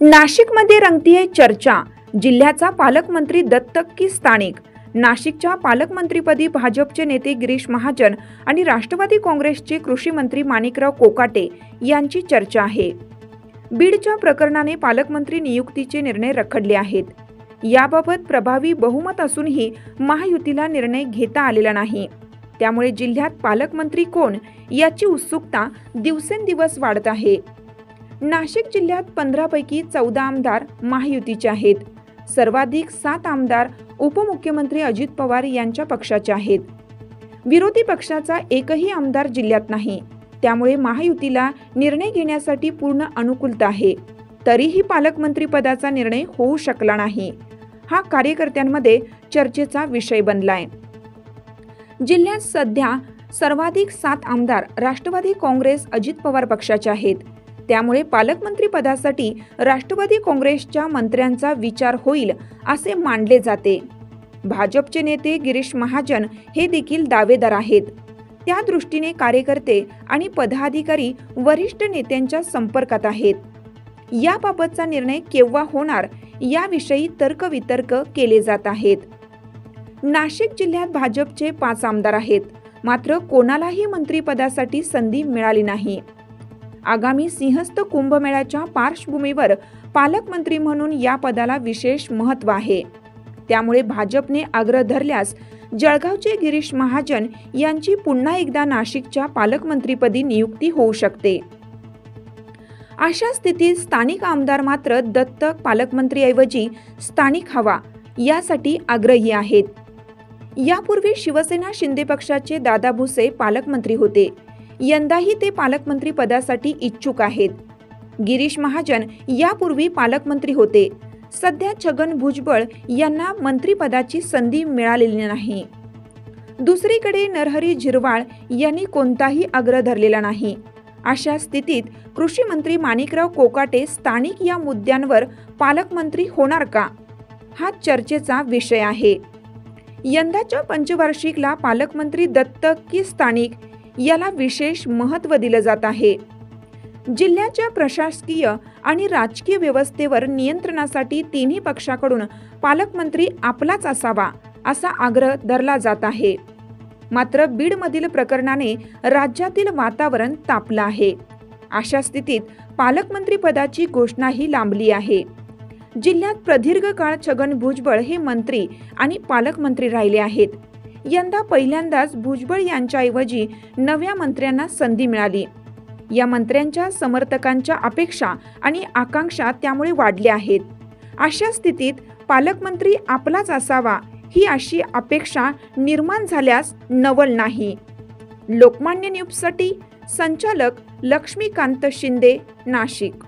नाशिकमध्ये रंगतीये चर्चा। जिल्ह्याचा पालकमंत्री दत्तक की स्थानिक। नाशिकच्या पालकमंत्रीपदी भाजपचे नेते गिरीश महाजन आणि राष्ट्रवादी काँग्रेसचे कृषी मंत्री माणिकराव कोकाटे यांची चर्चा आहे। बीडच्या प्रकरणाने पालकमंत्री नियुक्तीचे निर्णय रखडले आहेत। याबाबत प्रभावी बहुमत असूनही महायुतीला निर्णय घेता आलेला नाही। त्यामुळे जिल्ह्यात पालकमंत्री कोण याची उत्सुकता दिवसेंदिवस वाढत आहे। नाशिक जिल्ह्यात 15 पैकी 14 आमदार महायुतीचे आहेत। सर्वाधिक 7 आमदार उपमुख्यमंत्री अजित पवार यांच्या पक्षाचे आहेत। विरोधी पक्षाचा एकही आमदार जिल्ह्यात नाही। त्यामुळे महायुतीला निर्णय घेण्यासाठी पूर्ण अनुकूलता आहे। तरीही पालकमंत्री पदाचा निर्णय होऊ शकला नाही। हा कार्यकर्त्यांमध्ये चर्चेचा विषय बनलाय। जिल्ह्यात सध्या सर्वाधिक 7 आमदार राष्ट्रवादी काँग्रेस अजित पवार पक्षाचे आहेत। त्यामुळे पालकमंत्री पदासाठी राष्ट्रवादी काँग्रेसच्या मंत्र्यांचा विचार होईल असे मानले जाते। भाजपचे नेते गिरीश महाजन हे देखील दावेदार आहेत। त्या दृष्टीने कार्यकर्ते आणि पदाधिकारी वरिष्ठ नेत्यांच्या संपर्कात आहेत। याबाबतचा निर्णय केव्हा होणार याविषयी तर्कवितर्क केले जात आहेत। नाशिक जिल्ह्यात भाजपचे 5 आमदार आहेत, मात्र कोणालाही मंत्रिपदासाठी संधी मिळाली नाही। आगामी सिंहस्थ कुंभमेळ्याच्या पार्श्वभूमीवर पालकमंत्री म्हणून या पदाला विशेष महत्त्व आहे। त्यामुळे भाजपने आग्रह धरल्यास जळगावचे गिरीश महाजन यांची पुन्हा एकदा नाशिकच्या पालकमंत्रीपदी नियुक्ती होऊ शकते। अशा स्थितीत स्थानिक आमदार मात्र दत्तक पालकमंत्रीऐवजी स्थानिक हवा यासाठी आग्रही आहेत। यापूर्वी शिवसेना शिंदे पक्षाचे दादा भुसे पालकमंत्री होते। यंदाही ते पालकमंत्री पदासाठी इच्छुक आहेत। गिरीश महाजन यापूर्वी पालकमंत्री होते। सध्या छगन भुजबळ यांना मंत्रिपदाची संधी मिळालेली नाही। दुसरीकडे नरहरी झिरवाळ यांनी कोणताही आग्रह धरलेला नाही। अशा स्थितीत कृषी मंत्री माणिकराव कोकाटे स्थानिक या मुद्द्यांवर पालकमंत्री होणार का, हा चर्चेचा विषय आहे। यंदाच्या पंचवार्षिकला पालकमंत्री दत्तक की स्थानिक याला विशेष महत्त्व दिलं जात आहे। जिल्ह्याच्या प्रशासकीय आणि राजकीय व्यवस्थेवर नियंत्रणासाठी तिन्ही पक्षाकडून पालकमंत्री आपलाच असावा असा आग्रह धरला जात आहे। मात्र बीडमधील प्रकरणाने राज्यातील वातावरण तापलं आहे। अशा स्थितीत पालकमंत्री पदाची घोषणाही लांबली आहे। जिल्ह्यात प्रदीर्घ काळ छगन भुजबळ हे मंत्री आणि पालकमंत्री राहिले आहेत। यंदा पहिल्यांदाच भुजबळ यांच्याऐवजी नव्या मंत्र्यांना संधी मिळाली। या मंत्र्यांच्या समर्थकांच्या अपेक्षा आणि आकांक्षा त्यामुळे वाढल्या आहेत। अशा स्थितीत पालकमंत्री आपलाच असावा ही अशी अपेक्षा निर्माण झाल्यास नवल नाही। लोकमान्य न्यूजसाठी संचालक लक्ष्मीकांत शिंदे, नाशिक।